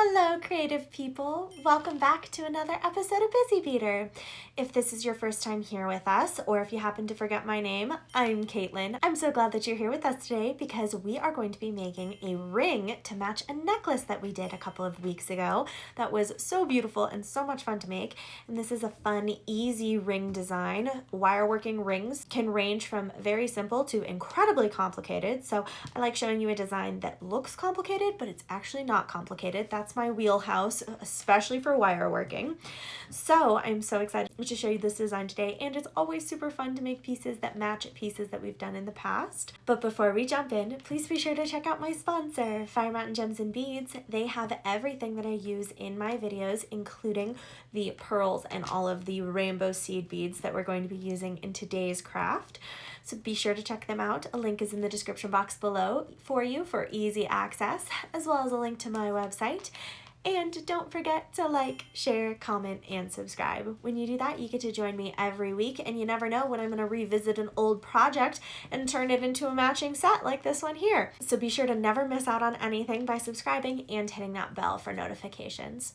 Hello, creative people. Welcome back to another episode of Busy Beader. If this is your first time here with us, or if you happen to forget my name, I'm Caitlin. I'm so glad that you're here with us today because we are going to be making a ring to match a necklace that we did a couple of weeks ago that was so beautiful and so much fun to make. And this is a fun, easy ring design. Wire working rings can range from very simple to incredibly complicated. So I like showing you a design that looks complicated, but it's actually not complicated. That's my wheelhouse, especially for wire working. So I'm so excited to show you this design today, and it's always super fun to make pieces that match pieces that we've done in the past. But before we jump in, please be sure to check out my sponsor, Fire Mountain Gems and Beads. They have everything that I use in my videos, including the pearls and all of the rainbow seed beads that we're going to be using in today's craft. So be sure to check them out. A link is in the description box below for you for easy access, as well as a link to my website. And don't forget to like, share, comment, and subscribe. When you do that, you get to join me every week, and you never know when I'm going to revisit an old project and turn it into a matching set like this one here. So be sure to never miss out on anything by subscribing and hitting that bell for notifications.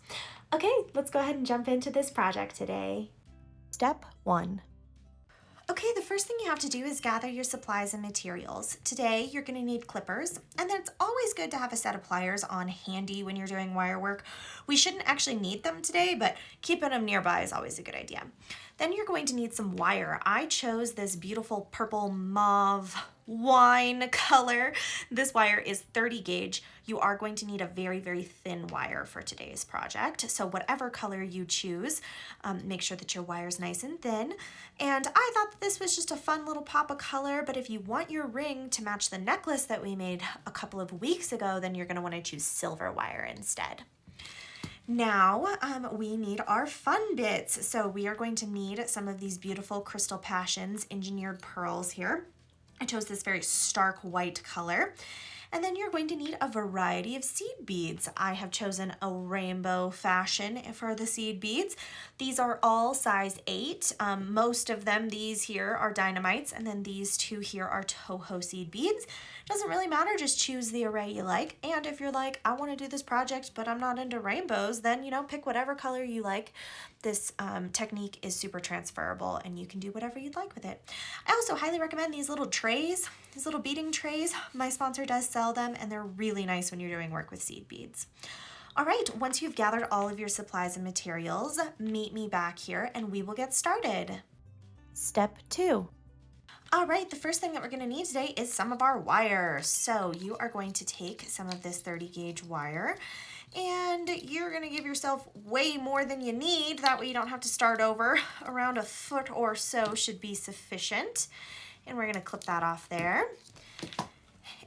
Okay, let's go ahead and jump into this project today. Step 1. Okay, the first thing you have to do is gather your supplies and materials. Today, you're going to need clippers, and then it's always good to have a set of pliers on handy when you're doing wire work. We shouldn't actually need them today, but keeping them nearby is always a good idea. Then you're going to need some wire. I chose this beautiful purple mauve wine color. This wire is 30 gauge. You are going to need a very, very thin wire for today's project. So whatever color you choose, make sure that your wire is nice and thin. And I thought that this was just a fun little pop of color, but if you want your ring to match the necklace that we made a couple of weeks ago, then you're going to want to choose silver wire instead. Now we need our fun bits. So we are going to need some of these beautiful Crystal Passions engineered pearls here. I chose this very stark white color. And then you're going to need a variety of seed beads. I have chosen a rainbow fashion for the seed beads. These are all size 8. Most of them, these here, are dynamites, and then these two here are Toho seed beads. Doesn't really matter, just choose the array you like. And if you're like, I want to do this project, but I'm not into rainbows, then, pick whatever color you like. This technique is super transferable, and you can do whatever you'd like with it. I also highly recommend these little trays, these little beading trays. My sponsor does sell them, and they're really nice when you're doing work with seed beads. All right, once you've gathered all of your supplies and materials, meet me back here and we will get started. Step 2. All right, the first thing that we're going to need today is some of our wire. So you are going to take some of this 30 gauge wire, and you're going to give yourself way more than you need. That way you don't have to start over. Around a foot or so should be sufficient. And we're going to clip that off there.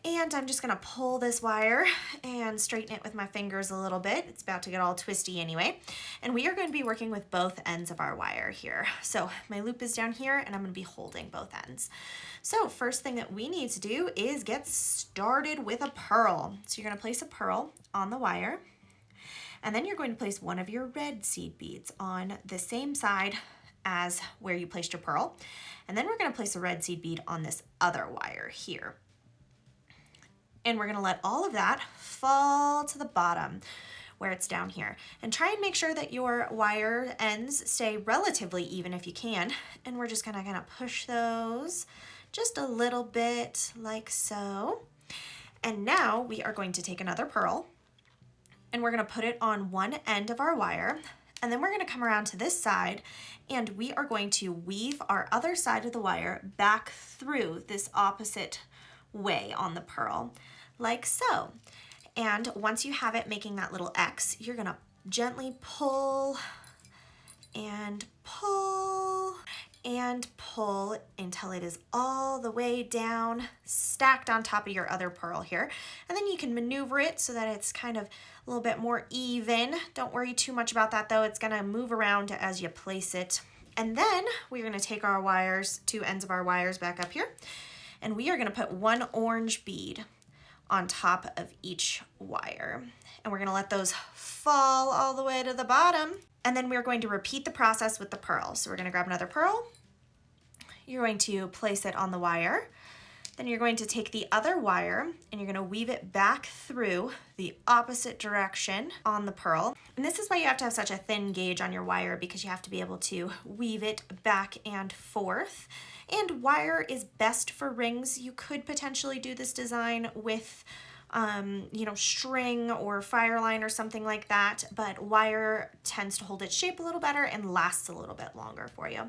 And I'm just going to pull this wire and straighten it with my fingers a little bit. It's about to get all twisty anyway. And we are going to be working with both ends of our wire here. So my loop is down here, and I'm going to be holding both ends. So first thing that we need to do is get started with a pearl. So you're going to place a pearl on the wire, and then you're going to place one of your red seed beads on the same side as where you placed your pearl. And then we're going to place a red seed bead on this other wire here. And we're going to let all of that fall to the bottom where it's down here. And try and make sure that your wire ends stay relatively even if you can. And we're just going to kind of push those just a little bit like so. And now we are going to take another pearl, and we're going to put it on one end of our wire. And then we're going to come around to this side, and we are going to weave our other side of the wire back through this opposite way on the pearl, like so. And once you have it making that little X, you're going to gently pull and pull and pull until it is all the way down, stacked on top of your other pearl here. And then you can maneuver it so that it's kind of a little bit more even. Don't worry too much about that though. It's going to move around as you place it. And then we're going to take our wires, two ends of our wires back up here, and we are going to put one orange bead on top of each wire. And we're going to let those fall all the way to the bottom. And then we're going to repeat the process with the pearl. So we're going to grab another pearl. You're going to place it on the wire, Then you're going to take the other wire and you're going to weave it back through the opposite direction on the pearl. And this is why you have to have such a thin gauge on your wire, because you have to be able to weave it back and forth. And wire is best for rings. You could potentially do this design with you know, string or fire line or something like that, but wire tends to hold its shape a little better and lasts a little bit longer for you.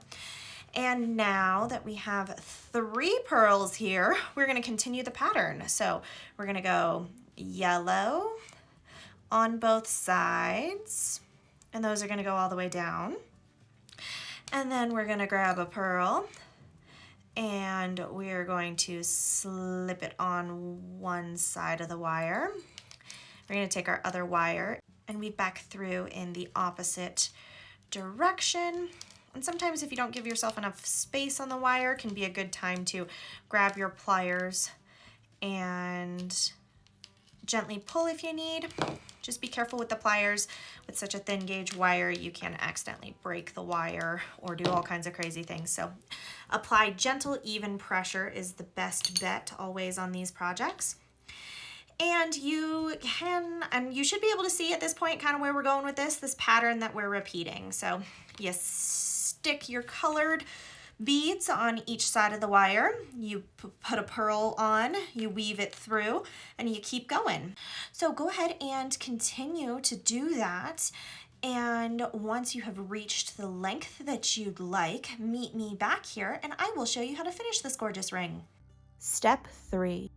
And now that we have 3 pearls here, we're going to continue the pattern. So we're going to go yellow on both sides, and those are going to go all the way down. And then we're going to grab a pearl and we're going to slip it on one side of the wire. We're going to take our other wire and weave back through in the opposite direction. And sometimes if you don't give yourself enough space on the wire, it can be a good time to grab your pliers and gently pull if you need. Just be careful with the pliers. With such a thin gauge wire, you can accidentally break the wire or do all kinds of crazy things. So apply gentle, even pressure is the best bet always on these projects. And you should be able to see at this point kind of where we're going with this pattern that we're repeating. So you stick your colored beads on each side of the wire, you put a pearl on, you weave it through, and you keep going. So go ahead and continue to do that. And once you have reached the length that you'd like, meet me back here and I will show you how to finish this gorgeous ring. Step 3.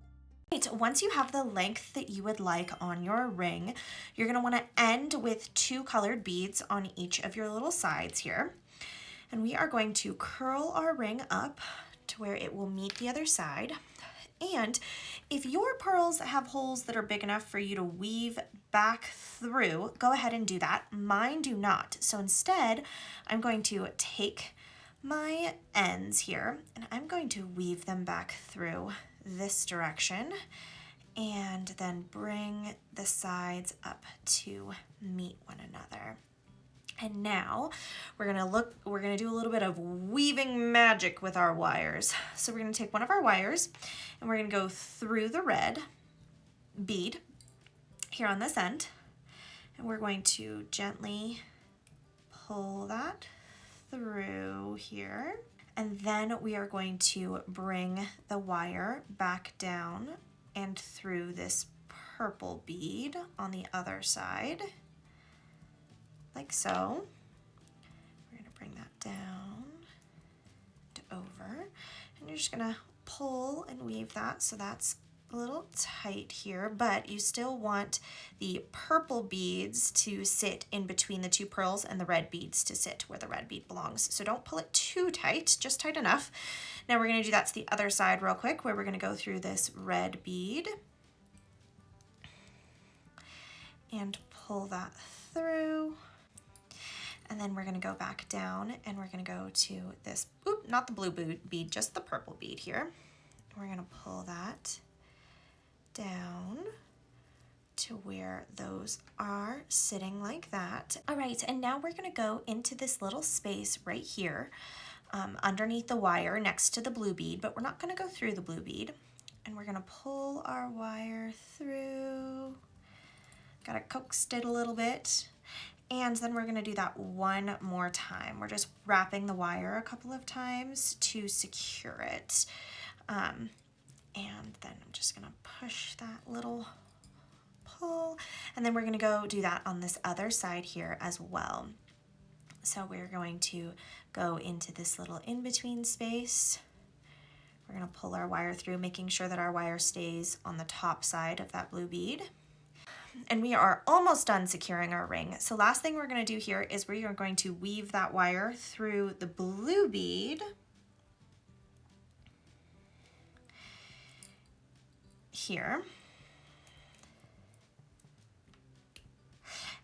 Once you have the length that you would like on your ring, you're going to want to end with 2 colored beads on each of your little sides here. And we are going to curl our ring up to where it will meet the other side. And if your pearls have holes that are big enough for you to weave back through, go ahead and do that. Mine do not. So instead, I'm going to take my ends here and I'm going to weave them back through this direction and then bring the sides up to meet one another. And now we're gonna do a little bit of weaving magic with our wires. So we're gonna take one of our wires and we're gonna go through the red bead here on this end. And we're going to gently pull that through here. And then we are going to bring the wire back down and through this purple bead on the other side. Like so. We're going to bring that down to over, and you're just going to pull and weave that so that's a little tight here, but you still want the purple beads to sit in between the 2 pearls and the red beads to sit where the red bead belongs. So don't pull it too tight, just tight enough. Now we're going to do that to the other side real quick, where we're going to go through this red bead and pull that through. And then we're going to go back down and we're going to go to this, not the blue bead, just the purple bead here. We're going to pull that down to where those are sitting like that. All right, and now we're going to go into this little space right here underneath the wire next to the blue bead, but we're not going to go through the blue bead. And we're going to pull our wire through. Got to coax it a little bit. And then we're going to do that one more time. We're just wrapping the wire a couple of times to secure it. And then I'm just going to push that little pull. And then we're going to go do that on this other side here as well. So we're going to go into this little in-between space. We're going to pull our wire through, making sure that our wire stays on the top side of that blue bead. And we are almost done securing our ring. So last thing we're going to do here is we are going to weave that wire through the blue bead here.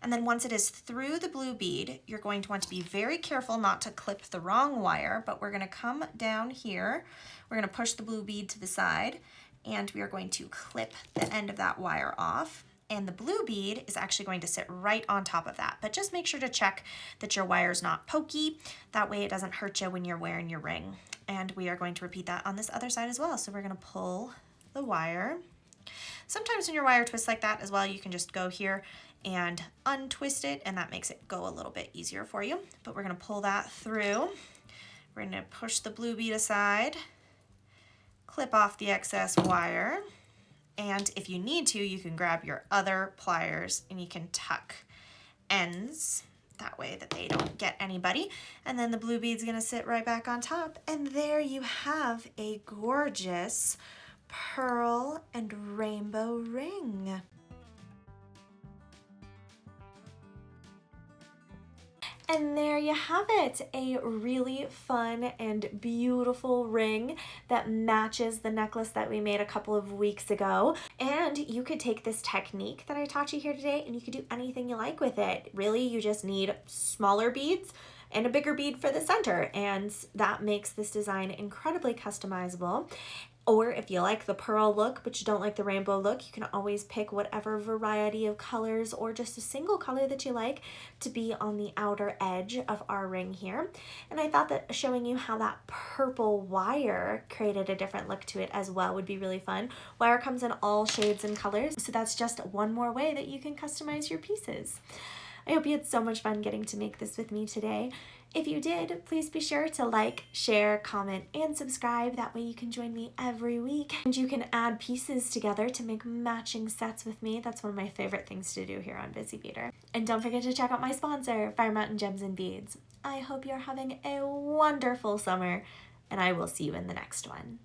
And then once it is through the blue bead, you're going to want to be very careful not to clip the wrong wire, but we're going to come down here. We're going to push the blue bead to the side and we are going to clip the end of that wire off. and the blue bead is actually going to sit right on top of that. But just make sure to check that your wire's not pokey. That way it doesn't hurt you when you're wearing your ring. And we are going to repeat that on this other side as well. So we're gonna pull the wire. Sometimes when your wire twists like that as well, you can just go here and untwist it, and that makes it go a little bit easier for you. But we're gonna pull that through. We're gonna push the blue bead aside, clip off the excess wire, and if you need to, you can grab your other pliers and you can tuck ends that way that they don't get anybody. And then the blue bead's gonna sit right back on top, and there you have a gorgeous pearl and rainbow ring. And there you have it, a really fun and beautiful ring that matches the necklace that we made a couple of weeks ago. And you could take this technique that I taught you here today and you could do anything you like with it. Really, you just need smaller beads and a bigger bead for the center, and that makes this design incredibly customizable. Or if you like the pearl look but you don't like the rainbow look, you can always pick whatever variety of colors or just a single color that you like to be on the outer edge of our ring here. And I thought that showing you how that purple wire created a different look to it as well would be really fun. Wire comes in all shades and colors, so that's just one more way that you can customize your pieces. I hope you had so much fun getting to make this with me today. If you did, please be sure to like, share, comment, and subscribe. That way you can join me every week. And you can add pieces together to make matching sets with me. That's one of my favorite things to do here on Busy Beader. And don't forget to check out my sponsor, Fire Mountain Gems and Beads. I hope you're having a wonderful summer, and I will see you in the next one.